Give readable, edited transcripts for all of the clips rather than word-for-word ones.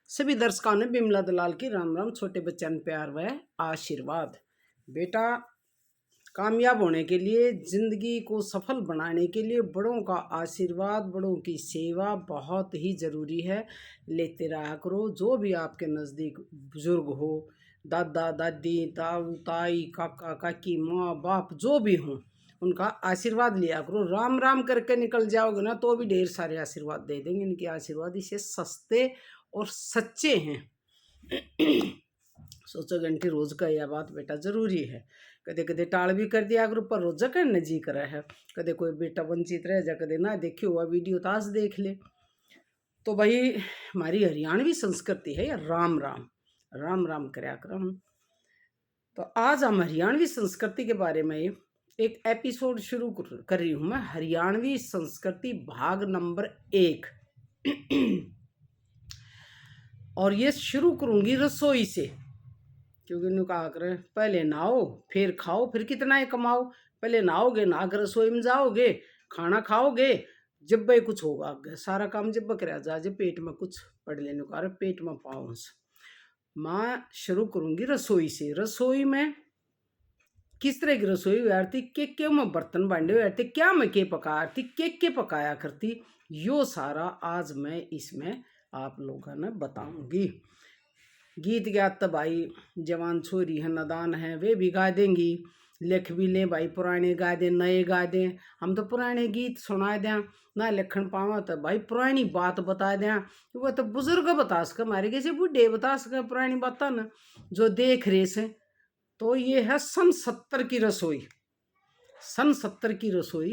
सभी दर्शकों ने बिमला दलाल की राम राम। छोटे बच्चों ने प्यार व आशीर्वाद। बेटा, कामयाब होने के लिए, जिंदगी को सफल बनाने के लिए बड़ों का आशीर्वाद, बड़ों की सेवा बहुत ही ज़रूरी है। लेते रहा करो। जो भी आपके नज़दीक बुजुर्ग हो, दादा दादी, ताऊ ताई, काका काकी, माँ बाप जो भी हों, उनका आशीर्वाद लिया करो। राम राम करके निकल जाओगे ना तो भी ढेर सारे आशीर्वाद दे देंगे। इनके आशीर्वाद इसे सस्ते और सच्चे हैं। सोचो घंटी रोज का यह बात बेटा जरूरी है। कदे कदे टाल भी कर दिया करो, पर रोजा करने जी करा है। कदे कोई बेटा वंचित रह जा, कदे ना देखी हुआ वीडियो तो आज देख ले। तो भाई, हमारी हरियाणवी संस्कृति है या राम राम राम राम करया कर हम। तो आज हम हरियाणवी संस्कृति के बारे में एक एपिसोड शुरू कर रही हूं मैं। हरियाणवी संस्कृति भाग नंबर 1। और ये शुरू करूंगी रसोई से, क्योंकि इन्होंने कहा कर पहले नहाओ फिर खाओ, फिर कितना ही कमाओ। पहले नहाओगे, नहाकर रसोई में जाओगे, खाना खाओगे, जब भाई कुछ होगा सारा काम जब कर जा, जब पेट में कुछ पड़ लेने का पेट में पाओ। मैं शुरू करूंगी रसोई से। रसोई में किस तरह की रसोई हुआ करती, के में बर्तन बांधे हुए करते, क्या मैं के पकाया करती, के पकाया करती, यो सारा आज मैं इसमें आप लोगों ने बताऊंगी। गीत गात तो भाई जवान छोरी है, नादान है, वे भी गा देंगी। लिख भी ले भाई, पुराने गा दें, नए गा दें। हम तो पुराने गीत सुना दें ना, लिखन पावा तो भाई पुरानी बात बता दें। वह तो बुजुर्ग बता सके, हमारे कैसे बूढ़े बता सके पुरानी बात ना, जो देख रहे से। तो ये है सन 70 की रसोई। सन 70 की रसोई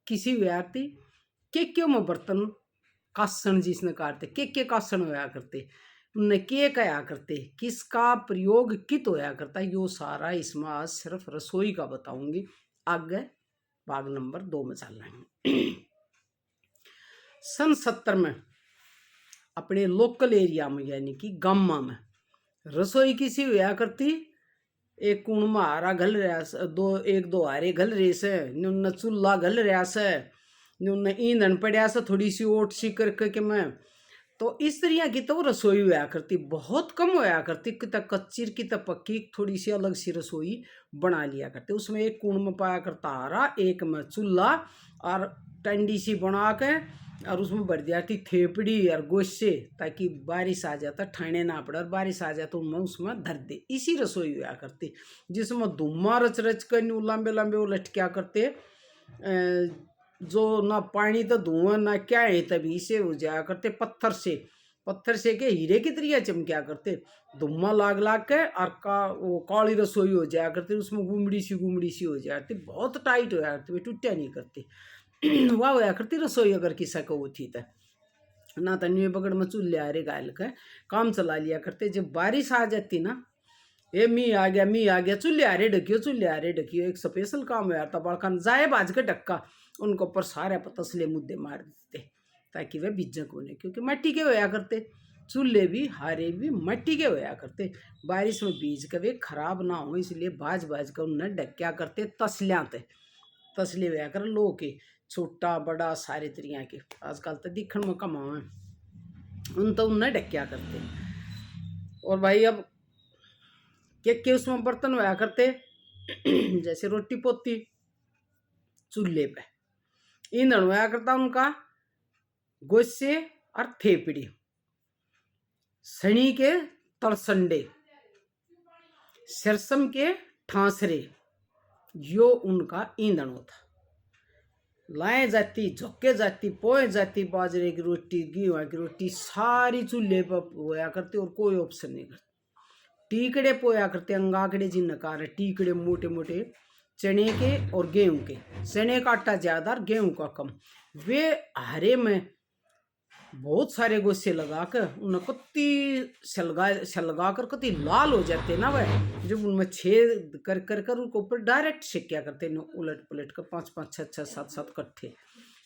किसी व्यक्ति के क्यों में बर्तन कासन जिसने काटते, के कासन होया करते, उन्हें के कया करते, किसका प्रयोग कित होया करता, यो सारा इसमें आज सिर्फ रसोई का बताऊंगी। आगे भाग नंबर 2 में चल रहे हैं। सन 70 में अपने लोकल एरिया में यानी कि गामा में रसोई किसी होया करती। एक कुण में हारा घल रहा से, एक दो हारे घल रहे से, उन्हें चूल्हा घल रहा से, उन्हें ईंधन पड़ा से थोड़ी सी ओट सी करके मैं। तो इस तरह की तो रसोई होया करती, बहुत कम होया करती। कितना कच्ची कितना पक्की, थोड़ी सी अलग सी रसोई बना लिया करते। उसमें एक कुण में पाया करता हारा, एक में चूल्हा, और टंडी सी बना के और उसमें भर दिया थी थेपड़ी और गोश्ते, ताकि बारिश आ जाता ठाणे ना पड़े, और बारिश आ जाता उनमें उसमें धर दे। इसी रसोई हुआ करती, जिसमें धुआं रच रच कर लंबे लंबे वो लटक्या करते, जो ना पानी तो धुआं ना क्या है, तभी से हो जाया करते। पत्थर से के हीरे की तरह चमक्या करते, धुआं लाग लाग के, और वो काली रसोई हो जाया करती। उसमें गुमड़ी सी हो जाया करती, बहुत टाइट हो जाया करती, टूटा नहीं करती। वाह होया करती रसोई अगर किसा को थी तो ना, तो न्यू बगड़ में चूल्हे आरे गायल के काम चला लिया करते। जब बारिश आ जाती ना, ये मी आ गया, चूल्हे आरे ढकियो। एक स्पेशल काम हुआ था, बड़का जाए बाज के ढक्का उनको ऊपर सारे तसले मुद्दे मार देते, ताकि वे बिजक होने, क्योंकि मट्टी के होया करते। चूल्हे भी हारे भी मट्टी के होया करते। बारिश में बीज के वे खराब ना हो, इसलिए बाज कर उन्हें ढक्या करते तसले होया कर लो के, छोटा बड़ा सारे तरिया के। आजकल तो दिखण में कम आवे, उन तो उन्हें ढक्या करते। और भाई अब के उसमें बर्तन होया करते, जैसे रोटी पोती चूल्हे पे, ईंधन होया करता उनका गोश्ते और थेपड़ी, सनी के तड़संडे, सरसम के ठांसरे, यो उनका ईंधन होता। लाए जाती, झोंके जाती, पोए जाती, बाजरे की रोटी, गेहूं की रोटी सारी चूल्हे पर होया करती, और कोई ऑप्शन नहीं करती। टीकड़े पोया करते, अंगाकड़े जिन नकार, टीकड़े मोटे मोटे चने के और गेहूं के। चने का आटा ज्यादा और गेहूं का कम। वे हरे में बहुत सारे गोश्ते लगा कर उन्हें कत्ती सलगा कर कत्ती लाल हो जाते ना वह, जब उनमें छेद कर उनको ऊपर डायरेक्ट सेक्या करते, उलट पुलट कर 5 5 6 6 7 7 कट्ठे।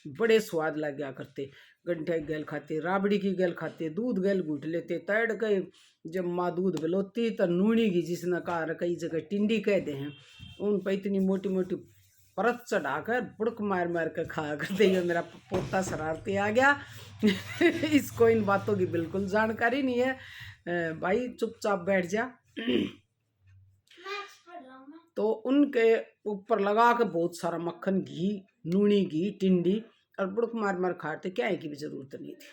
बड़े स्वाद लग गया करते। गंठे की गैल खाते, राबड़ी की गैल खाते, दूध गैल घूट लेते, तैड़ के जब माँ दूध बिलोती तो नूनी की, जिसने कहा कई जगह टिंडी कहते हैं, उन पर इतनी मोटी मोटी परत चढ़ाकर बुड़क मार मार कर खाया करते। ये मेरा पोता शरारती आ गया। इसको इन बातों की बिल्कुल जानकारी नहीं है। भाई चुपचाप बैठ जा। तो उनके ऊपर लगा के बहुत सारा मक्खन, घी, नूनी घी, टिंडी और बुड़क मार मार खाते, क्या है की भी जरूरत नहीं थी।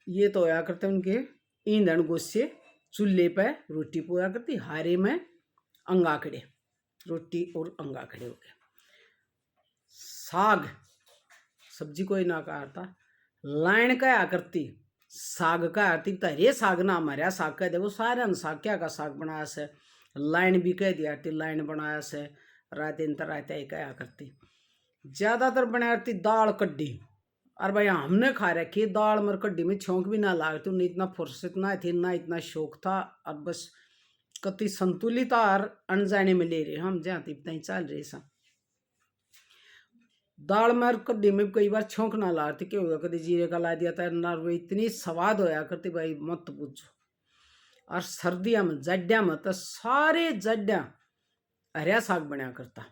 ये तो होया करते उनके ईंधन गुस्से। चूल्हे पे रोटी पोया करती, हारे में अंगाखड़े, रोटी और अंगाखड़े हो गए। साग सब्जी कोई ना करता, लाइन का करती, साग का आती तरे साग ना हमारे साग कह दे। वो सारे साग क्या का साग बनाया से, लाइन भी कह दिया थी, लाइन बनाया से। रात दिन रात क्या करती, ज्यादातर बनाती दाल कड्डी। और भाई हमने खा रखी दाल मर कड्डी में छौंक भी ना लागती, उन्हें इतना फुर्सत ना थी ना इतना शौक था। और बस कति संतुलित और अनजाने में ले रहे हम जहाँ इतना ही चल रहे सा। दाल मर कड्डी में कई बार छौंक ना लागती, क्या होगा कभी जीरे का ला दिया था ना, वो इतनी स्वाद होया करती भाई मत पूछो। और सर्दिया में जड्या में तो सारे जड्या हरिया साग बनया करता।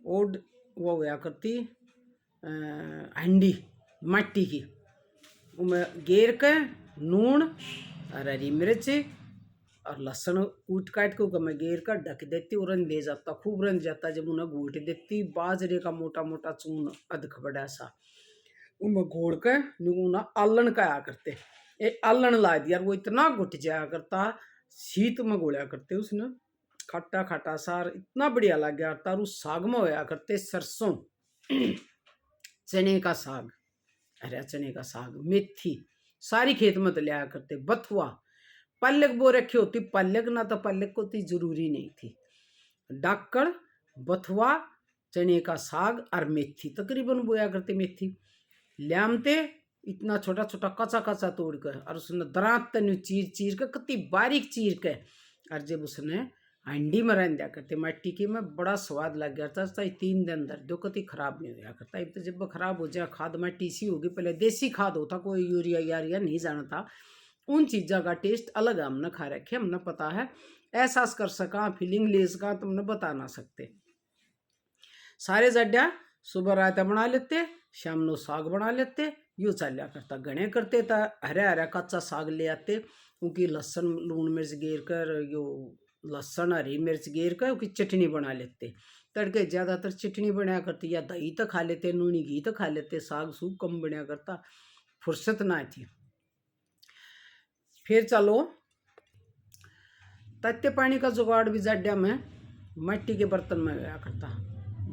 और वो होया करती हंडी मट्टी की, उनमें घेर के नून और हरी मिर्च और लहसुन कूट काट के मैं घेर कर ढक देती और रन दे जाता, खूब रन जाता। जब उन्हें घोट देती बाजरे का मोटा मोटा चून अधक बड़ा सा, उनमें घोड़ के उन्हें आलन का आया करते। ये आलन ला दिया, वो इतना घुट जाया करता, शीत में घोड़ा करते उसने, खट्टा खट्टा सार इतना बढ़िया लग गया था। उस साग में होया करते सरसों, चने का साग, हरा चने का साग, मेथी सारी खेत में तो लिया करते। बथुआ पल्लक बो रखी होती, पल्लक ना तो पल्लक को तो जरूरी नहीं थी। डाकड़, बथुआ, चने का साग और मेथी तकरीबन बोया करते। मेथी ल्यामते इतना छोटा छोटा कच्चा कच्चा तोड़ कर, और उसने दरात तनु चीर चीर कर कति बारीक चीर के, और जब उसने हंडी में रन दिया करते मट्टी की में, बड़ा स्वाद लग गया था। 3 दिन अंदर दो कति खराब नहीं होया करता। अब तो जब खराब हो जाए खाद मट्टी सी होगी, पहले देसी खाद होता, कोई यूरिया यारिया नहीं जानता। उन चीज़ों का टेस्ट अलग है, हमने खा रखे, हमने पता है, एहसास कर सका, फीलिंग ले सका, तुमने बता ना सकते। सारे जड्या सुबह रात बना लेते, शाम नो साग बना लेते, यूँ चलिया करता। घने करते था हरा हरा कच्चा साग ले आते, क्योंकि लहसुन लून मिर्च गेर कर, यो लहसुन हरी मिर्च गेर कर उसकी चटनी बना लेते। तड़के ज़्यादातर चटनी बनाया करती, या दही तो खा लेते, नूनी घी तो खा लेते, साग सूग कम बनाया करता, फुर्सत ना थी। फिर चलो तत्ते पानी का जुगाड़ भी जड्या में मट्टी के बर्तन में गया करता।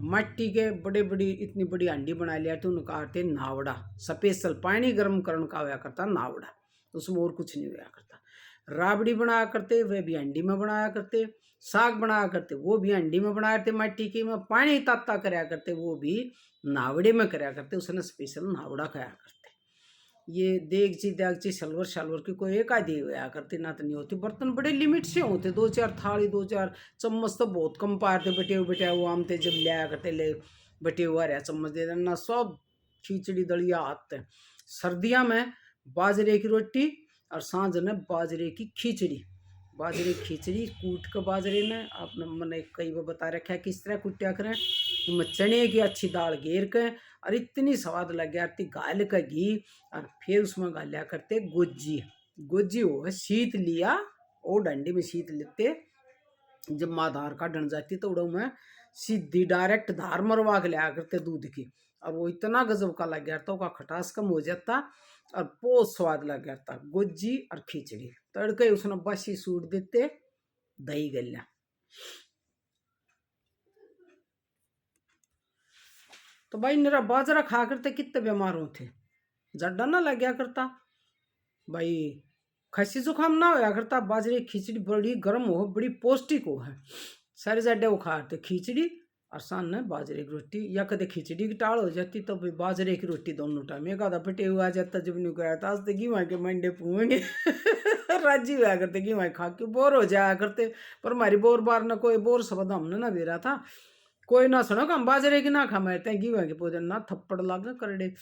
मट्टी के बड़े बड़ी इतनी बड़ी हांडी बना लिया तो उन्हें कहते नावड़ा, स्पेशल पानी गर्म करने का होया करता नावड़ा, उसमें और कुछ नहीं होया करता। राबड़ी बनाया करते, वे भी हांडी में बनाया करते। साग बनाया करते, वो भी हांडी में बनाया करते मट्टी की में। पानी ताता कराया करते, वो भी नावड़े में कराया करते, उसने स्पेशल नावड़ा खाया करते। ये देगची दागची सलवर शालवर की कोई एक आधी होया करती, ना तो नहीं होती। बर्तन बड़े लिमिट से होते, 2-4 थाली 2-4 चम्मच तो बहुत कम पाते। बटे हुए आमते जब लिया करते, ले बटे हुआ रहा चम्मच दे देना, सब खिचड़ी दलिया आते। सर्दियाँ में बाजरे की रोटी और सांझ में बाजरे की खिचड़ी। बाजरे की खिचड़ी कूट के बाजरे में, आपने मैंने कई बार बता रखा है किस तरह कुटिया करें। उनमें चने की अच्छी दाल घेर के, और इतनी स्वाद लग गया थी, गाल का घी, और फिर उसमें गालिया करते गोजी। गोजी हो शीत लिया, और डंडी में शीत लेते। जब माँ धार का डन जाती तो उड़ो में सीधी डायरेक्ट धार मरवा के लिया करते दूध की। अब वो इतना गजब का लग गया था, उसका खटास कम हो जाता और बहुत स्वाद लग गया था। गोजी और खिचड़ी तड़के उसने बसी सूट देते, दही गलिया। तो भाई मेरा बाजरा खा करते कितने बीमार होते, जड्डा ना लग गया करता भाई, खसी जुकाम ना होया करता। बाजरे की खिचड़ी बड़ी गर्म हो, बड़ी पौष्टिक हो है। सारे जड्डे वो खाते खिचड़ी और सामने बाजरे की रोटी, या कदे खिचड़ी की टाल हो जाती तो भाई बाजरे की रोटी दोनों टाइम। एक आधा पटे हुआ आ जाता, जब नहीं कराया था आज तक घी के मंडे पुएंगे। राजी हुआ करते घी खा के बोर हो जाया करते, पर हमारी बोर बार ना कोई बोर शब्द हमने ना दे रहा था। कोई ना सुनो हम बाजरे की ना खा मारते हैं गेहूं के पौधे ना थप्पड़ लागे करड़े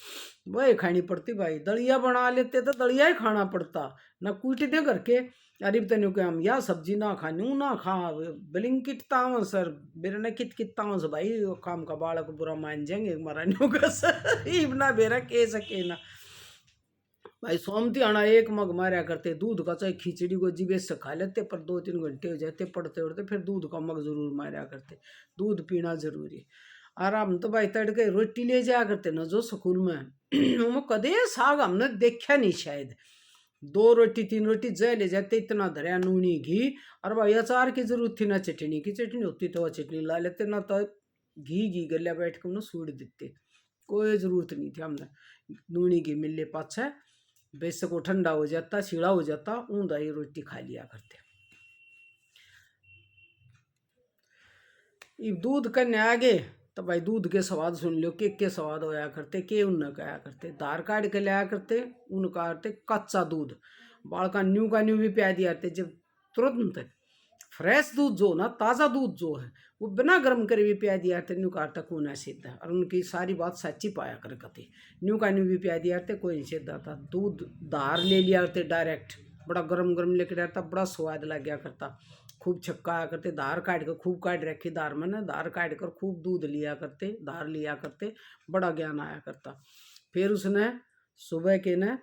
वही खानी पड़ती भाई। दलिया बना लेते तो दलिया ही खाना पड़ता ना कूट दे करके। अरे तेन के हम या सब्जी ना खानी ना खा ब्लिंकिट ताव सर बेरे ने कित ताव से भाई काम का बालक बुरा मान जाएंगे मरा नहीं होगा इबना बेरा के सके ना भाई। सोमती आना एक मग मारा करते दूध का, चाहे खिचड़ी को जीवे से खा लेते पर 2-3 घंटे हो जाते पढ़ते उड़ते फिर दूध का मग जरूर मारा करते। दूध पीना जरूरी। आराम तो भाई तड़के रोटी ले जाया करते ना जो स्कूल में वो कदे साग हमने देखा नहीं शायद। 2 रोटी 3 रोटी जय ले जाते इतना धरिया नूनी घी। और भाई अचार की जरूरत थी ना चटनी की, चटनी होती तो वह चटनी ला लेते ना तो घी गलिया बैठ के उन्हें सूट देते। कोई जरूरत नहीं थी हमने नूनी घी मिलने पाछे बेशक वो ठंडा हो जाता सीढ़ा हो जाता ऊंधा ही रोटी खा लिया करते। ये दूध करने आगे तो भाई दूध के स्वाद सुन लो के स्वाद होया करते के उन कहा करते। धार काट के लाया करते उन काटते कच्चा दूध बालका न्यू का न्यू भी प्या दिया करते। जब तुरंत फ्रेश दूध जो ना ताज़ा दूध जो है वो बिना गर्म करे भी प्या दिया करते न्यू काटता को ना सीधा। और उनकी सारी बात सच्ची पाया कर कते न्यू का न्यू भी प्या दिया करते कोई नहीं सीधा था। दूध धार ले लिया करते डायरेक्ट बड़ा गरम गरम लेकर आता बड़ा स्वाद लग गया करता। खूब छक्का करते धार काट कर खूब काट रखी धार में ना धार काट कर खूब दूध लिया करते धार लिया करते बड़ा ज्ञान आया करता। फिर उसने सुबह के न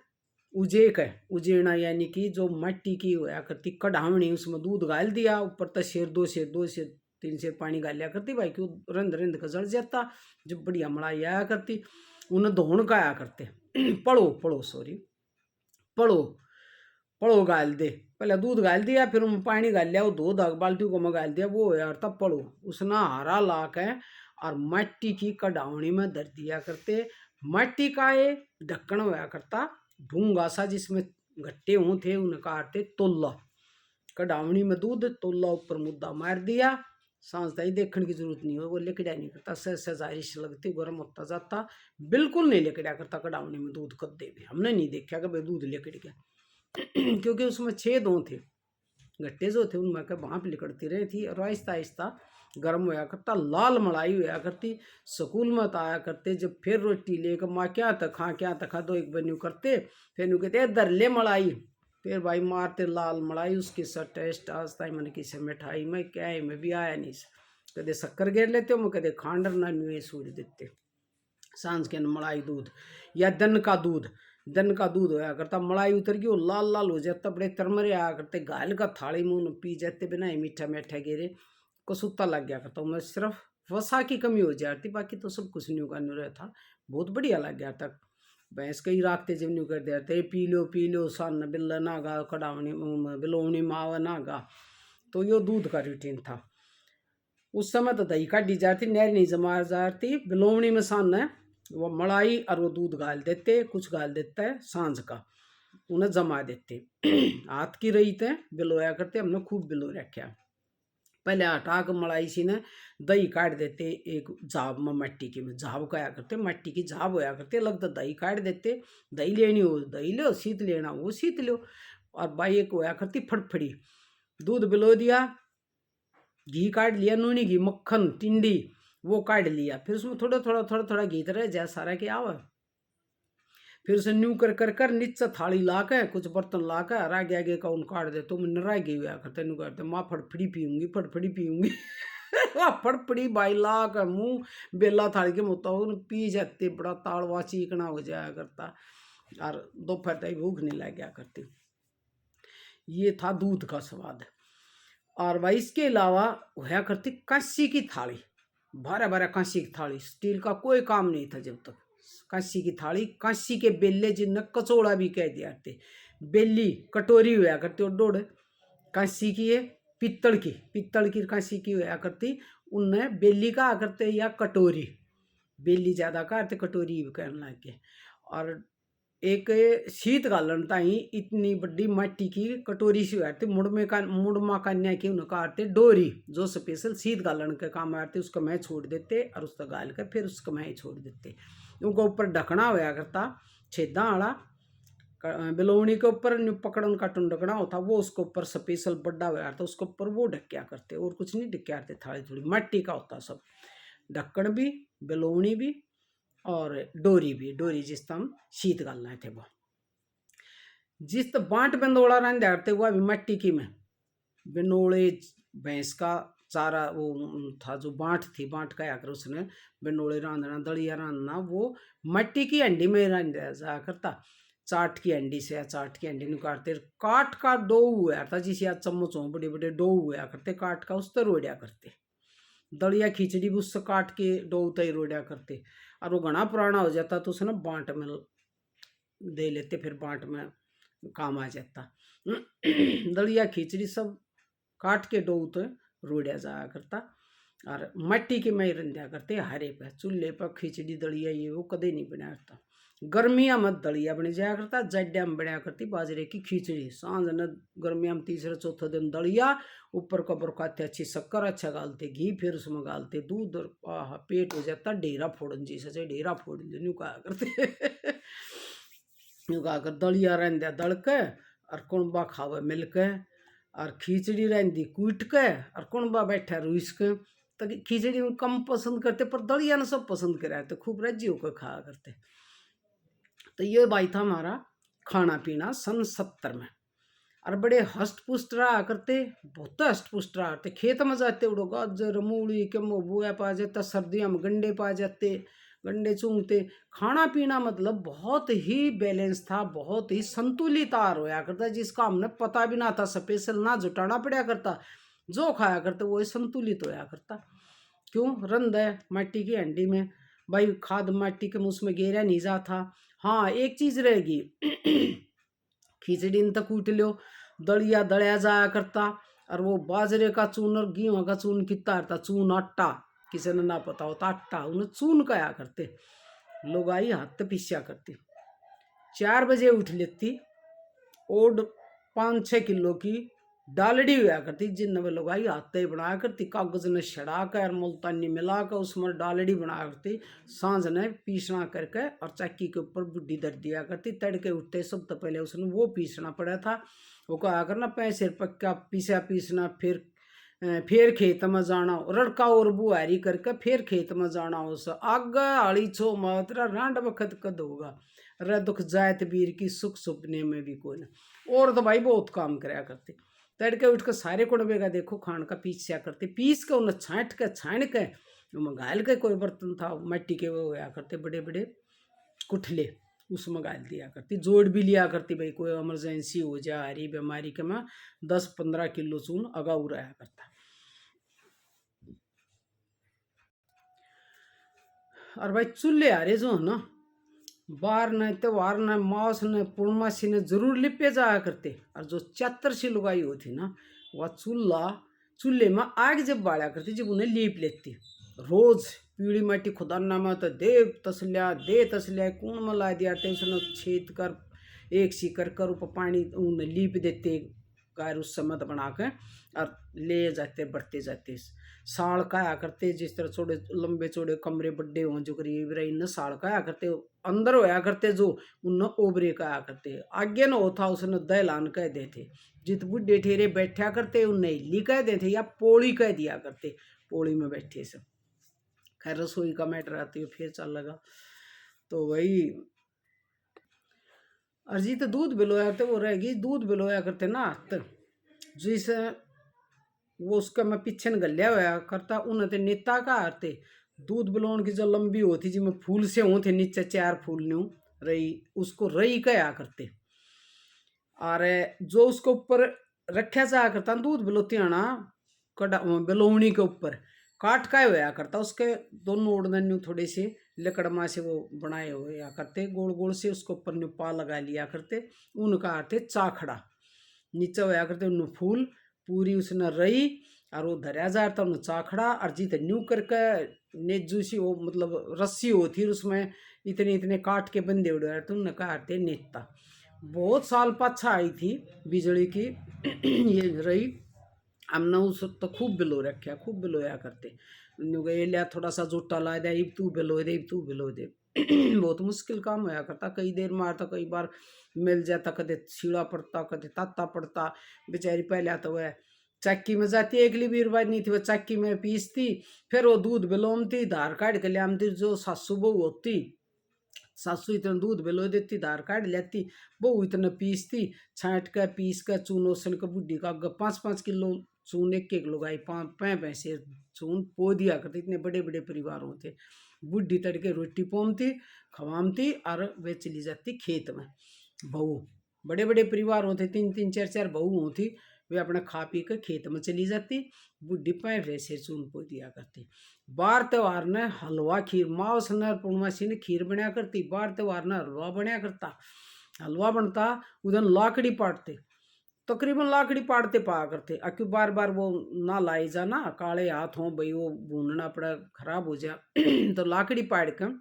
उजेक है उजेना यानी कि जो मट्टी की होया करती कढ़ावनी उसमें दूध गाल दिया ऊपर तक शेर 2 शेर पानी गाल लिया करती भाई क्यों रंध रंध का जड़ जाता। जब बढ़िया मलाई आया करती उन्हें धोन का आया करते पड़ो गाल दे पहले दूध गाल दिया फिर उनमें पानी गाल लिया वो दो दाग बाल्टी को मैं गाल दिया वो यार तब पड़ो उसने हरा ला के और मट्टी की कढ़ावनी में धर दिया करते। मट्टी का ये ढक्कन होया करता ढूंगा सा जिसमें घट्टे हों थे उन्हें काटते तोला कढ़ावनी में दूध तोला ऊपर मुद्दा मार दिया। सांस तक देखने की जरूरत नहीं हो वो लेकड़ा नहीं करता से जारिश लगती गर्म होता जाता बिल्कुल नहीं लेकड़ा करता कढ़ावनी में दूध कद्दे भी हमने नहीं देखा कि भाई दूध लेकड़ गया क्योंकि उसमें 6 दो थे गट्टे जो थे उनमें के भाप लिकड़ती रही थी और आहिस्ता आहिस्ता गर्म होया करता लाल मलाई होया करती। स्कूल में तो आया करते जब फिर रोटी लेकर माँ क्या तखा 2 एक बन्यू करते फिर नु कहते इधर ले मलाई फिर भाई मारते लाल मलाई उसकी सर टेस्ट आज तक मैंने किसी मिठाई में क्या है में भी आया नहीं कदे शक्कर घेर लेते हो मैं कदे खांडर ना न्यू सूझ देते। सांझ के मलाई दूध या दन का दूध होया करता मलाई उतर गई वो लाल लाल हो जाता बड़े तरमरे आया करते गाल का थाली मुँह पी जाते बिना मीठा मीठा गेरे को सुत्ता लग गया करता मैं सिर्फ वसा की कमी हो जाती बाकी तो सब कुछ न्यू का न्यू रहा था बहुत बढ़िया लग गया था। भैंस कई राखते जब न्यू कर दिया थे पी लो सन बिल्ला ना गा कड़ावनी बिलोवनी मावा ना गा तो यो दूध का रूटीन था। उस समय तो दही काटी जाती नहर नहीं जमा जाती बिलोवनी में सन है वो मलाई और वो दूध गाल देते कुछ गाल देता है सांझ का उन्हें जमा देते हाथ की रही थे बिलोया करते हमने खूब बिलो रखा। पहले हटा के मलाई सी ने दही काट देते एक झाब में मट्टी की में झाब काया करते मट्टी की झाब होया करते लगता दही काट देते दही लेनी हो दही लो शीत लेना वो शीत लो। और भाई एक होया करती फटफड़ी दूध बिलो दिया घी काट लिया नूनी घी मक्खन टिंडी वो काट लिया फिर उसमें थोड़ा घी तरह जैसा सारा के आवा फिर उसे न्यू कर नीचे थाली ला के कुछ बर्तन ला के आगे का उन काट दे तो मैं रागे हुआ करते न्यू करते माँ फटफड़ी पीऊँगी फटफड़ी बाई ला कर मुँह बेला थाली के मुताबिक पी जाते बड़ा ताड़वा चीकना हो जाया करता और दोपहर तक भूख नहीं लग गया करती। ये था दूध का स्वाद। और भाई इसके अलावा होया करती कांसी की थाली 12 कांसी की थाली स्टील का कोई काम नहीं था जब तक कांसी की थाली कांसी के बेले जिन्हें कचौड़ा भी कह दिया थे बेली कटोरी हुआ करती और डोड़ कांसी की है पित्तल की कांसी की हुआ करती उनने बेली का करते या कटोरी बेली ज़्यादा का आते कटोरी भी कहने लग गए। और एक शीत गालन ताई इतनी बड़ी माटी की कटोरी सी आती मुड़मा कन्या की उनका आते डोरी जो स्पेशल शीत गालन के काम आते उसको मैं छोड़ देते और उसका गाल कर फिर उसको मैं छोड़ देते। उनका ऊपर ढकना होया करता छेदा वाला बिलोवनी के ऊपर पकड़न का ढकना होता वो उसके ऊपर स्पेशल बड़ा होया था उसके ऊपर वो ढक्या करते और कुछ नहीं ढक्या करते थाली थोड़ी मट्टी का होता सब ढक्कन भी, बेलौनी भी और डोरी भी, डोरी जिस हम शीत गालना थे वो जिस तो बांट बंदोड़ा रन जाते हुआ अभी मट्टी की में बिनोड़े भैंस का चारा वो था जो बांट थी, बांट का आकर उसने बिनोड़े रांधना दलिया रांधना वो मट्टी की हंडी में रन जा करता। चाट की हंडी से या चाट की हंडी निकालते काट का डो हुआ था जिसे आज चम्मच हो बड़े बड़े डो हुआ करते काट का उस तर रोड़िया करते दलिया खिचड़ी भी उससे काट के डो तय रोड़िया करते। और वो घना पुराना हो जाता तो उसने बांट में दे लेते, फिर बांट में काम आ जाता। दलिया खिचड़ी सब काट के डो तो रोड़िया जाया करता और मट्टी के में रंधा करते हरे पे चूल्हे पर खिचड़ी दलिया ये वो कदे नहीं बनाया करता। गर्मिया में दलिया बन जाया करता, जड्या में बनाया करती बाजरे की खिचड़ी, सांझ न गर्मिया में तीसरे चौथे दिन दलिया, ऊपर कबर खाते अच्छी शक्कर अच्छा गालते घी, फिर उसमें गालते दूध, आह पेट हो जाता डेरा फोड़न जी से डेरा फोड़ न्यू कहा करते। यूँ कहा कर दलिया रंधा दल के और कुणबा खावे मिल के और खिचड़ी रंधी कूट के और कुणबा बैठा रुइस के। तो खिचड़ी में कम पसंद करते पर दलिया ने सब पसंद कराया तो खूब रज्जी होकर खाया करते। तो ये भाई था हमारा खाना पीना सन 70 में। और बड़े हष्ट पुष्ट रहा करते, बहुत हष्ट पुष्ट रहा करते। खेत में जाते उड़ो गाजर मूली के बुआ पा जाता, सर्दियों में गंडे पा जाते, गंडे चूंगते। खाना पीना मतलब बहुत ही बैलेंस था, बहुत ही संतुलित आहार होया करता जिसका हमने पता भी ना था, स्पेशल ना जुटाना पड़ा करता, जो खाया करते वो संतुलित होया करता। क्यों रंध है मिट्टी की हंडी में भाई, खाद मिट्टी के मुँह में गेरा नहीं जाता। हाँ एक चीज रहेगी, खिचड़ी न तो कूट लो, दलिया दलिया जाया करता और वो बाजरे का चून और गेहूं का चून कितना रहता, चून आटा किसी ने ना पता होता, आटा उन्हें चून कया करते लोग, आई हाथ पीसिया करती। 4 बजे उठ लेती और 5-6 किलो की डालडी हुआ करती, जिन वे लोग आई हाथ ही बनाया करती, कागज ने छड़ा कर मुल्तानी मिला कर उसमें डालडी बनाया करती, सांझ ने पीसना करके और चक्की के ऊपर बुढ़ी धर दिया करती। तड़के उठते सब तो पहले उसने वो पीसना पड़ा था, वो कहा करना पैसे पक्का पीसा पीसना, फिर खेत में जाना रड़का और बुहारी करके फिर खेत में जाना, उस आग आड़ी छो मात्रा रांड वक्त कद होगा र दुख जायत वीर की सुख सुपने में भी कोई ना। और तो भाई बहुत काम कराया करते, तड़के उठ कर सारे कुड़बे का देखो खान का पीसा करते, पीस के उन्हें छाँट के छान के गाल के, कोई बर्तन था मिट्टी के वो होया करते बड़े बड़े कुठले, उसमें गाल दिया करती, जोड़ भी लिया करती भाई कोई इमरजेंसी हो जाए हरी बीमारी के में 10-15 किलो चून अगाऊ रहा करता। और भाई चूल्हे हारे जो है ना, बार न त्योहार न मास न पूर्णमासी ने जरूर लिपे जाया करते। और जो चतरसी लुगाई होती ना, वह चूल्हे में आग जब बाड़ा करती, जब उन्हें लीप लेती रोज पीड़ी माटी खुदाना में तो दे तसलिया कूण में ला दिया उसने छेद कर एक सी कर ऊपर पानी उन्हें लीप देते गायर उस समय बना के और ले जाते बढ़ते जाते। साड़ काया करते जिस तरह छोटे लंबे चौड़े कमरे बड्डे हों जो करीब रहे इन्हें साड़ काया करते, अंदर होया करते जो उन्हें ओबरे काया करते, आगे न होता उसने दहलान कह देते, जित बुढ़े ठेरे बैठा करते उन्हें हिली कह देते या पोड़ी कह दिया करते, पोड़ी में बैठे सब। खैर रसोई का मैटर आती है फिर चल लगा तो वही। अरजीत दूध बिलोया तो वो रहेगी, दूध बिलोया करते ना हाथ जिसे वो उसका मैं पीछे न गलिया हुआ करता, उन्हें तो नेता का आते दूध बिलोन की जो लंबी होती जिसमें फूल से होते नीचे 4 फूल न्यू रही, उसको रही कया करते। और जो उसके ऊपर रखा जाया करता दूध बिलोती आना कड़ा बिलोवनी के ऊपर काट का होया करता, उसके दोनों ओढ़ने थोड़े से लकड़मा से वो बनाए हुए या करते गोल गोल से, उसके ऊपर न्यू पा लगा लिया करते, उनका आते चाखड़ा नीचे होया करते उन फूल पूरी उसने रही और वो धरिया जा था उन्हें चाखड़ा और जीत न्यू करके नेजू सी वो मतलब रस्सी होती उसमें इतने इतने काट के बंदे उड़े तो उन्हें कहते नेता। बहुत साल पाछा आई थी बिजली की ये रही, हमने उस तो खूब बिलो रखा, खूब बिलोया करते लिया थोड़ा सा जुट्टा ला दिया इब तू बिलो दे इब तू बिलो दे। बहुत मुश्किल काम होया करता, कई देर मारता कई बार मिल जाता, कदे छीड़ा पड़ता कदे ताता पड़ता, बेचारी पहले तो वह चक्की में जाती, एकली बीरबाई नहीं थी, वो चक्की में पीसती, फिर वो दूध बिलोमती, धार काट के लियामती। जो सासू बहू होती, सासू इतना दूध बिलो देती, धार काट लेती, बहू इतना पीसती, छाँट के पीस के चून ओसन के बुढ़ी का 5-5 किलो चून एक एक लगाई, पैं पैसे चून पो दिया करते। इतने बड़े बड़े परिवार होते। बुढ़ी तड़के रोटी पोमती, खवामती और वे चली जाती खेत में। बहू बड़े बड़े परिवार होते, 3-3 4-4 बहू होती, वे अपना खा पी कर खेत में चली जाती। बुढ़ी पैं वैसे चून पो दिया करती। बार त्योहार ने हलवा खीर, माओस ने पूर्णमासी ने खीर बनाया करती। बार त्योहार ने हलवा बनाया करता। हलवा बनता, उधर लाकड़ी पाटते, तकरीबन लाकड़ी पाटते पा करते। क्यों बार बार वो ना लाई जाना, काले हाथ हों भाई, वो भूनना पड़ा, खराब हो जा तो लाकड़ी पाट कर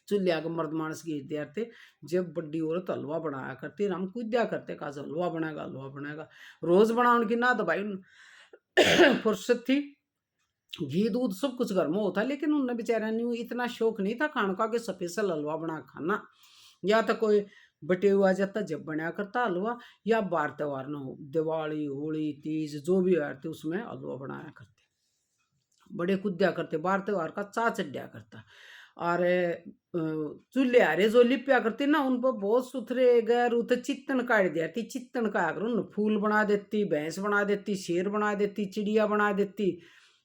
चूल्हा के मर्द मानस गिर दिया थे। जब बड्डी औरत हलवा बनाया करती, हम कूद्या करते, कहा हलवा बनाएगा, हलवा बनाएगा। रोज बनाने की ना तो भाई फुर्सत थी, घी दूध सब कुछ घर में होता, लेकिन उनने बेचारा नहीं, इतना शौक नहीं था खाने का कि स्पेशल हलवा बना खाना। या तो कोई बटे हुआ जाता जब बनाया करता हलवा, या बार त्योहार ना हो, दिवाली होली तीज जो भी आते उसमें हलवा बनाया करते। बड़े कुद्या करते, बार त्योहार का चा चढ़िया करता। और चूल्हे हारे जो लिप्या करती ना, उन पर बहुत सुथरे गैर उत चित्तन काट दिया थी। चित्तन का आकर उन फूल बना देती, भैंस बना देती, शेर बना देती, चिड़िया बना देती,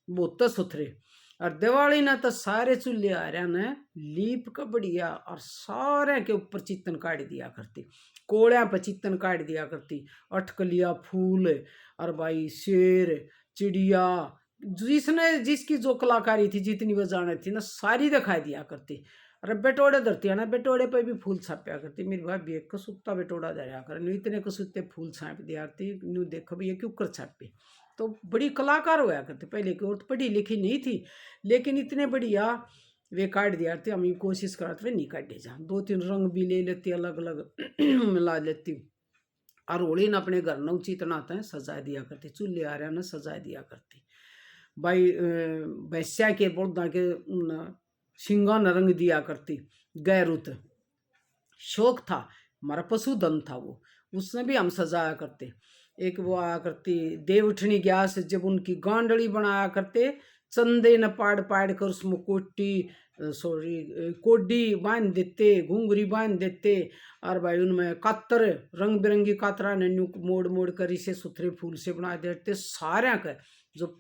बहुत सुथरे। और दिवाली ना तो सारे चूल्हे हारिया ने लीप का बढ़िया, और सारे के ऊपर चित्तन काट दिया करती, कोड़िया पर चित्तन काट दिया करती, अटकलिया फूल, और भाई शेर चिड़िया, जिसने जिसकी जो कलाकारी थी, जितनी वो जाने थी ना, सारी दिखाई दिया करती। अरे बेटोड़े धरती है ना, बेटोड़े पे भी फूल छापया करती। मेरी भाभी एक कसुत्ता बेटोड़ा धरया कर, न्यू इतने कसुत्ते फूल छाप दिया करती, न्यू देखो भी ये क्यों कर छापे। तो बड़ी कलाकार होया करते। पहले की औरत पढ़ी लिखी नहीं थी, लेकिन इतने बढ़िया वे काट दिया करते। हम कोशिश कराते वे नहीं काटे जा, 2-3 रंग भी ले लेती, अलग अलग मिला लेती। और होली ने अपने घर न उचित नाते सजा दिया करती, चूल्हे आ रहा न सजा दिया करती। भाई भैंसिया के बौदा के सिंगा न रंग दिया करती। गैरुत शौक था, हमारा पशुधन था वो, उसमें भी हम सजाया करते। एक वो आया करती देवउठनी ग्यास, जब उनकी गांडड़ी बनाया करते, चंदे न पाड़ पाड़ कर उसमें कोडी बांध देते, घुंघरी बांध देते। और भाई उनमें कातर, रंग बिरंगी कातरा ने मोड़ मोड़ कर इसे सुथरे फूल से बना देते। सारे का जो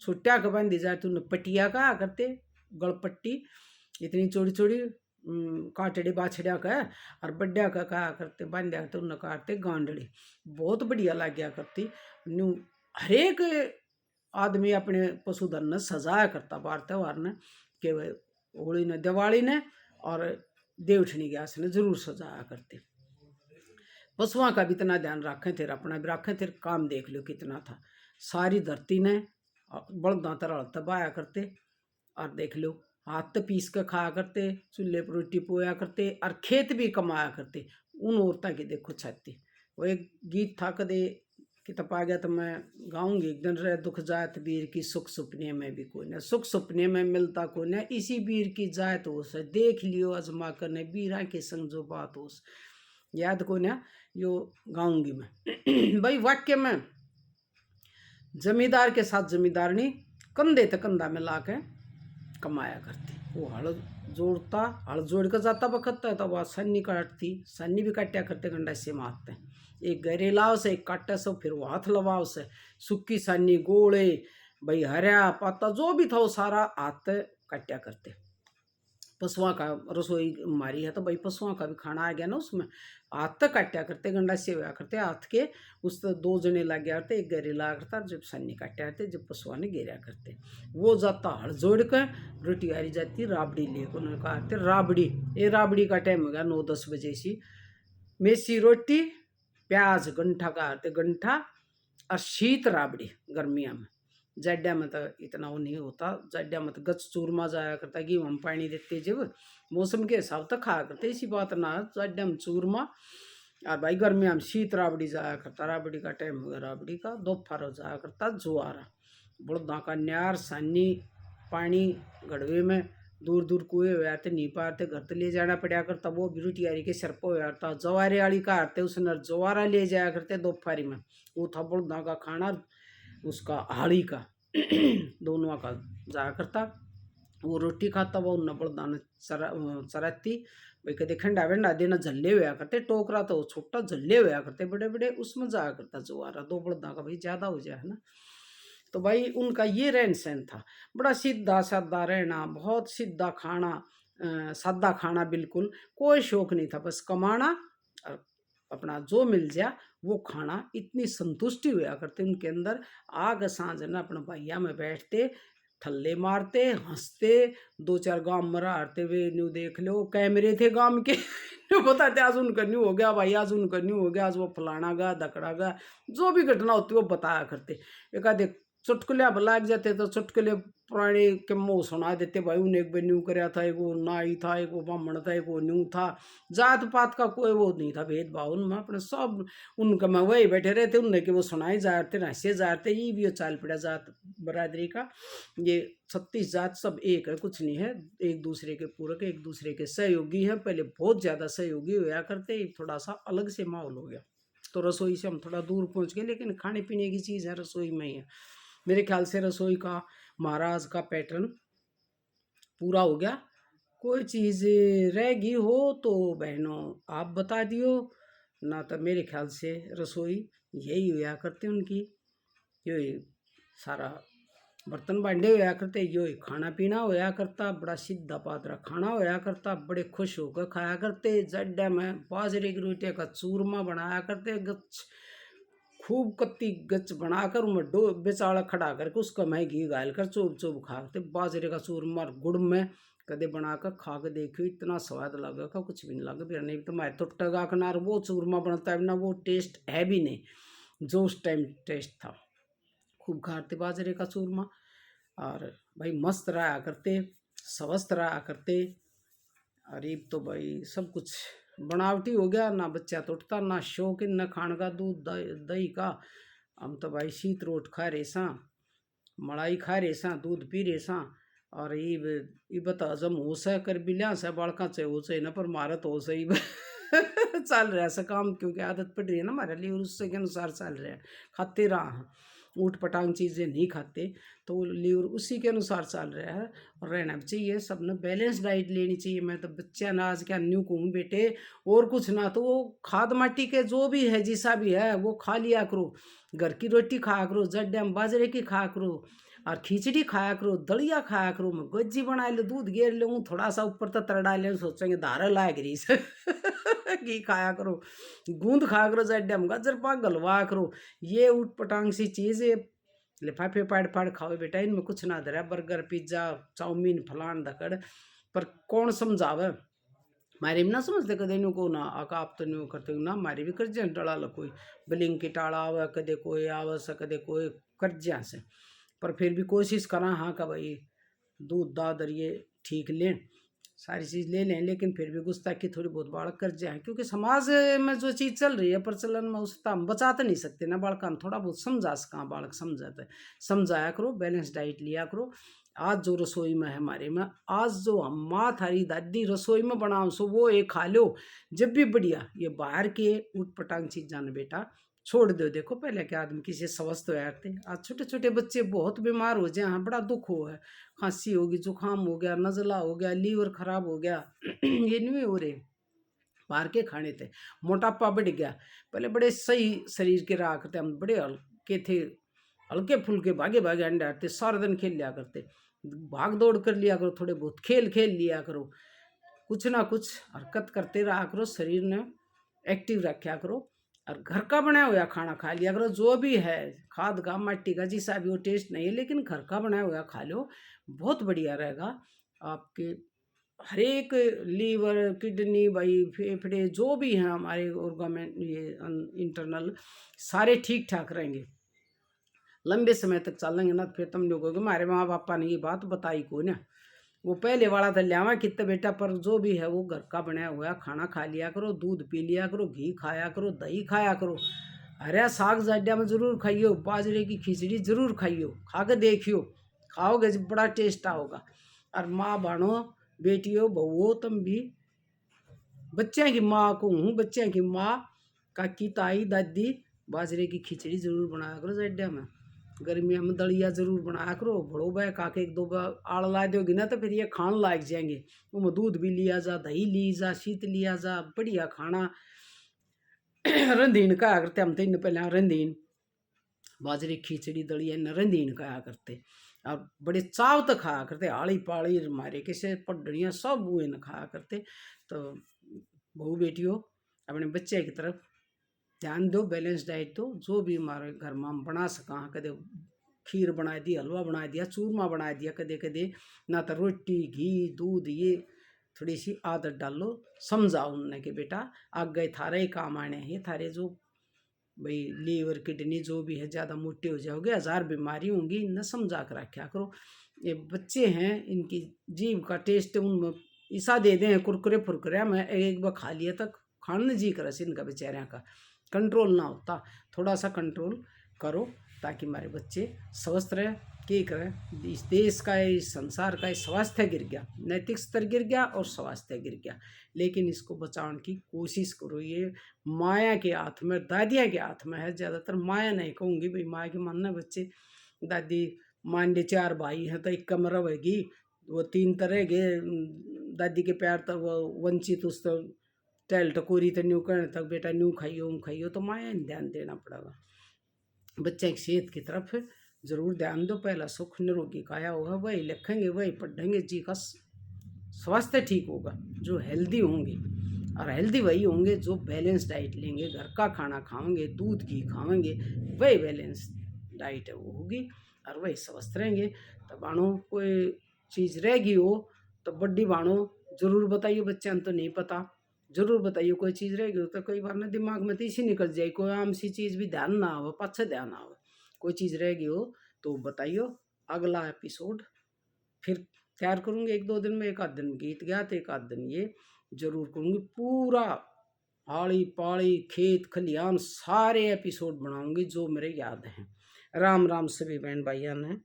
छुट्टिया का बांधी जाए तो उन्हें पटिया का करते, गलपट्टी इतनी चौड़ी चौड़ी काटड़ी बाछड़िया का, और बड्डिया का कहा करते बांध्या करते, उन्हें काटते गांडड़ी। बहुत बढ़िया लग गया करती। न्यू हरेक आदमी अपने पशुधन ने सजाया करता बार त्योहार ने, कि होली ने, दिवाली ने और देवठनी ग्यास ने जरूर सजाया करते। पशुओं का भी इतना ध्यान रखें थे, अपना भी रखें थे। काम देख लो कितना था, सारी धरती ने बलदा तरह तबाया करते। और देख लो हाथ तो पीस कर खाया करते, चूल्हे पर रोटी पोया करते, और खेत भी कमाया करते। उन औरतों की देखो छाती। वो एक गीत था, कदे किताब आ गया तो मैं गाऊंगी एक दिन, रह दुख जात वीर की सुख सुपने में भी कोई ना, सुख सुपने में मिलता कोई ना, इसी वीर की जात हो से, देख लियो अजमा करने वीरा के संग जो बात हो। याद को ना यो गाऊंगी मैं भाई। वाक्य में जमींदार के साथ जमींदारनी कंधे तक कंधा में ला के कमाया करती। वो हल जोड़ता, हल जोड़ कर जाता वक्त तो वह सन्नी काटती, सन्नी भी काटा करते, गंडा से मारते। एक गहरे लाव से, एक काटा से, फिर वो हाथ लवाव से, सुक्की सन्नी गोले भाई हरा पाता जो भी था वो सारा हाथ काटा करते। पशुओं का रसोई मारी है तो भाई पशुओं का भी खाना आ गया ना, उसमें हाथ तक काटा करते, गंडा से हुआ करते हाथ के। उस तो 2 जने लग गया करते, एक गहरे लगा करता, जब सन्नी काटा करते, जब पशुओं ने घेरा करते। वो जाता हड़ जोड़ कर, रोटी आ रही जाती, राबड़ी ले को उन्होंने कहा राबड़ी। ये राबड़ी का टाइम होगा 9-10 बजे सी, मेसी रोटी प्याज गंठा का आते, गंठा और शीत राबड़ी गर्मिया में। जाड्या में तो इतना वो नहीं होता, जाड्या में तो गच चूरमा जाया करता, गेहूँ हम पानी देते जब मौसम के हिसाब तक खाया करते, इसी बात ना। जाड्या में चूरमा, और भाई गर्मिया में शीत राबड़ी जाया करता। राबड़ी का टाइम होगा, राबड़ी का दोपहर जाया करता जुआरा। बुढ़दा का न्यार सानी पानी गड़वे में दूर दूर कुएं हुए आते, नहीं पाते, घर तो ले जाना पड़ा करता। वो भी रोटियारी के सिर पर हुआ था, जवारे वाली का आते उसने जवारा ले जाया करते दोपहरी में। वो था बुढ़दा का खाना, उसका हाड़ी का दोनों का जाया करता। वो रोटी खाता वो उन बड़दान चराती भाई कदे खंडा वंडा देना झल्ले हुआ करते, टोकरा तो छोटा झल्ले हुआ करते बड़े बड़े, उसमें जाया करता जुआरा दो बड़दा का भाई ज्यादा हो जाए है ना। तो भाई उनका ये रहन सहन था, बड़ा सीधा साधा रहना, बहुत सीधा खाना, सादा खाना, बिल्कुल कोई शौक नहीं था, बस कमाना और अपना जो मिल जाए वो खाना, इतनी संतुष्टि हुआ करते उनके अंदर। आग सांझ ना अपने भैया में बैठते, थल्ले मारते, हंसते, दो चार गांव मरारते हुए न्यू देख लो कैमरे थे गांव के न्यू बताते आज उनका न्यू हो गया भाई, आज उनका न्यू हो गया, आज वो फलाना गा दकड़ा गा, जो भी घटना होती वो बताया करते। एक आधे चुटकुले लाग जाते तो चुटकुले पुराने के मुँह सुना देते भाई, उन्हें एक बार न्यू कराया था, एक वो नाई था, एक वो ब्राह्मण था, एक वो न्यू था। जात पात का कोई वो नहीं था भेदभाव उनमें, अपने सब उनका में वही बैठे रहते, उनने के वो सुनाए जाते हंसे जाते, ये भी चाल पड़ा जात बरादरी का। ये 36 जात सब एक है, कुछ नहीं है, एक दूसरे के पूरक, एक दूसरे के सहयोगी हैं। पहले बहुत ज़्यादा सहयोगी हुआ करते, थोड़ा सा अलग से माहौल हो गया तो रसोई से हम थोड़ा दूर पहुंच गए, लेकिन खाने पीने की चीज़ है रसोई में ही है। मेरे ख्याल से रसोई का महाराज का पैटर्न पूरा हो गया। कोई चीज़ रह गई हो तो बहनों आप बता दियो, ना तो मेरे ख्याल से रसोई यही हुआ करते उनकी, यही सारा बर्तन भांडे होया करते, यही खाना पीना होया करता, बड़ा सीधा पात्रा खाना होया करता, बड़े खुश होकर खाया करते। जड्डे में बाजरे की रोटी का चूरमा बनाया करते, गच खूब कत्ती गच बनाकर उनमें डो बेचाड़ा खड़ा करके उसका मैं घी गाल कर चुभ चुभ खाते। बाजरे का चूरमा और गुड़ में कदे बनाकर खा के देखियो, इतना स्वाद लगा का कुछ भी नहीं लगा। फिर नहीं तो मैं तो टगा कनार वो चूरमा बनता है ना, वो टेस्ट है भी नहीं जो उस टाइम टेस्ट था। खूब खाते बाजरे का चूरमा, और भाई मस्त रहा करते, स्वस्थ रहा करते। अरे तो भाई सब कुछ बनावटी हो गया, ना बच्चा तो उठता, ना शौक न खाने का, दूध दही का। हम तो भाई शीत रोट खा रहे सा, मलाई खा रहे सा, दूध पी रहे सा। और ये बता हजम हो सा कर भी लिया सा बालका चाहे हो चाहे ना, पर मारा तो हो सही चल रहा है काम, क्योंकि आदत पड़ रही है ना हमारे लिए, और उससे के अनुसार चल रहा है। खाते रहा ऊट पटांग चीज़ें नहीं खाते तो लीवर उसी के अनुसार चल रहा है। और रहना भी चाहिए, सब ने बैलेंस डाइट लेनी चाहिए। मैं तो बच्चे ना आज क्या न्यू कहूँ बेटे, और कुछ ना तो वो खाद माटी के जो भी है जैसा भी है वो खा लिया करो, घर की रोटी खाया करो, जड्डम बाजरे की खाया करो, और खिचड़ी खाया करो, दलिया खाया करो, मैं गज्जी बना लो, दूध गेर लूँ, थोड़ा सा ऊपर तक तर डाल सोचेंगे धारा लाए गरी से घी खाया करो, गूंद खाया करो, जड्डम गाजर पाक गलवा करो। ये उठ पटांग सी चीज़ है, लिफाफे पाड़ पाड़ खाओ बेटा, इनमें कुछ ना धरा, बर्गर पिज्ज़ा चाउमीन फलान धकड़, पर कौन समझावे। मारे भी ना समझते कदे न्यू को ना आका आप तो न्यू करते ना, मारे भी कर्जे टड़ा लो, कोई ब्लिंकिट आड़ा आवे, कदे कोई आवे से, कदे कोई कर्जा से, पर फिर भी कोशिश करा हाँ का भाई दूध दादर ये ठीक लें, सारी चीज़ ले लें, लेकिन फिर भी गुस्ताखी थोड़ी बहुत बालक कर जाए, क्योंकि समाज में जो चीज़ चल रही है प्रचलन में उसको हम बचा तो नहीं सकते ना। बालक हम थोड़ा बहुत समझा सका, बालक समझाते समझाया करो, बैलेंस डाइट लिया करो। आज जो रसोई में है हमारे में, आज जो हम माँ थारी दादी रसोई में बनाओ सो वो एक खा लो जब भी बढ़िया। ये बाहर के उठ पटांग चीज़ जाने बेटा छोड़ दो। देखो पहले के आदमी किसी स्वस्थ हो थे, आज छोटे छोटे बच्चे बहुत बीमार हो जाए, हाँ बड़ा दुख हो है, खांसी होगी, जुकाम हो गया, नज़ला हो गया, लीवर खराब हो गया ये नहीं हो रहे, बाहर के खाने थे, मोटापा बढ़ गया। पहले बड़े सही शरीर के रहा करते, हम बड़े हल्के थे, हल्के फुल्के भागे भागे अंडे आते, सारा दिन खेल लिया करते, भाग दौड़ कर लिया करो, थोड़े बहुत खेल खेल लिया करो, कुछ ना कुछ हरकत करते रहा करो, शरीर ने एक्टिव रखा करो। और घर का बनाया हुआ खाना खा लिया करो, जो भी है खाद का मट्टी का जैसा भी वो टेस्ट नहीं है, लेकिन घर का बनाया हुआ खा लो, बहुत बढ़िया रहेगा आपके हर एक लीवर किडनी भाई फेफड़े जो भी हैं हमारे ऑर्गन ये इंटरनल सारे ठीक ठाक रहेंगे, लंबे समय तक चलेंगे ना। फिर तुम लोगों को हमारे माँ बापा ने ये बात बताई को ना, वो पहले वाला था लियावा कितने बेटा, पर जो भी है वो घर का बनाया हुआ खाना खा लिया करो, दूध पी लिया करो, घी खाया करो, दही खाया करो, हरा साग जाड्या में जरूर खाइयो, बाजरे की खिचड़ी जरूर खाइयो, खा के देखियो, खाओगे जब बड़ा टेस्ट आओगा। और माँ बहनों बेटियों बहुओं तुम भी बच्चे की माँ को हूँ, बच्चे की माँ काकी ताई दादी बाजरे की खिचड़ी जरूर बनाया करो जाड्या में, गर्मियों में दलिया जरूर बनाया करो, बड़ो बह काके एक दो आड़ ला दोगी ना तो फिर ये खान लाग जाएंगे। वो दूध भी लिया जा, दही ली जा, शीत लिया जा, बढ़िया खाना। रंधीन खाया करते हम तो इन पहले, रंधीन बाजरे खिचड़ी दलिया इन रंधीन खाया करते, और बड़े चाव तो खाया करते, आड़ी पाड़ी मारे किसे पडड़ियाँ सब वो इन खाया करते। तो बहू बेटियों अपने बच्चे की तरफ ध्यान दो, बैलेंस डाइट दो, जो भी हमारे घर में हम बना सका, कदे खीर बना दी, हलवा बना दिया, चूरमा बना दिया, कदे कदे ना तो रोटी घी दूध ये थोड़ी सी आदत डालो, समझाओ उनने कि बेटा आगे थारे ही काम आने हैं, थारे जो भाई लीवर किडनी जो भी है ज़्यादा मोटे हो जाओगे, 1000 बीमारी होंगी, इन्हें समझा कर रखा करो। ये बच्चे हैं, इनकी जीभ का टेस्ट उनमें ईसा दे दें कुरकुरे फुरकुरे में एक बार खा लिया तक खाने जी कर इनका बेचारियों का कंट्रोल ना होता, थोड़ा सा कंट्रोल करो ताकि हमारे बच्चे स्वस्थ रहे। क्या करें, इस देश का इस संसार का स्वास्थ्य गिर गया, नैतिक स्तर गिर गया और स्वास्थ्य गिर गया, लेकिन इसको बचाने की कोशिश करो। ये माया के हाथ में, दादिया के हाथ में है, ज़्यादातर माया नहीं कहूँगी भाई, माया के मानना बच्चे दादी मान ले 4 भाई हैं तो एक कमरा होगी, वो 3 तरह के दादी के प्यार तक वो वंचित उस टैल टकोरी तो न्यू कहने तक बेटा न्यू खाइयो तो माया नहीं ध्यान देना पड़ेगा। बच्चे की सेहत की तरफ जरूर ध्यान दो, पहला सुख निरोगी काया होगा, वही लिखेंगे वही पढ़ेंगे, जी का स्वास्थ्य ठीक होगा, जो हेल्दी होंगे, और हेल्दी वही होंगे जो बैलेंस डाइट लेंगे, घर का खाना खाएंगे, दूध घी खाएंगे, वही बैलेंस डाइट है वो होगी, और वही स्वस्थ रहेंगे। तो बाणों कोई चीज़ रहेगी हो तो बड्डी बाणों जरूर बताइए, बच्चे तो नहीं पता, जरूर बताइए कोई चीज़ रहेगी हो तो, कई बार ना दिमाग में तो इसी निकल जाए, कोई आम सी चीज़ भी ध्यान ना आवे, पाछे ध्यान आवे, कोई चीज़ रहेगी हो तो बताइयो, अगला एपिसोड फिर तैयार करूँगी 1-2 दिन में, एक आध दिन गीत गया तो एक आध दिन ये जरूर करूँगी, पूरा आड़ी पाड़ी खेत खलियान सारे एपिसोड बनाऊंगी जो मेरे याद हैं। राम राम सभी बहन भाइयों ने।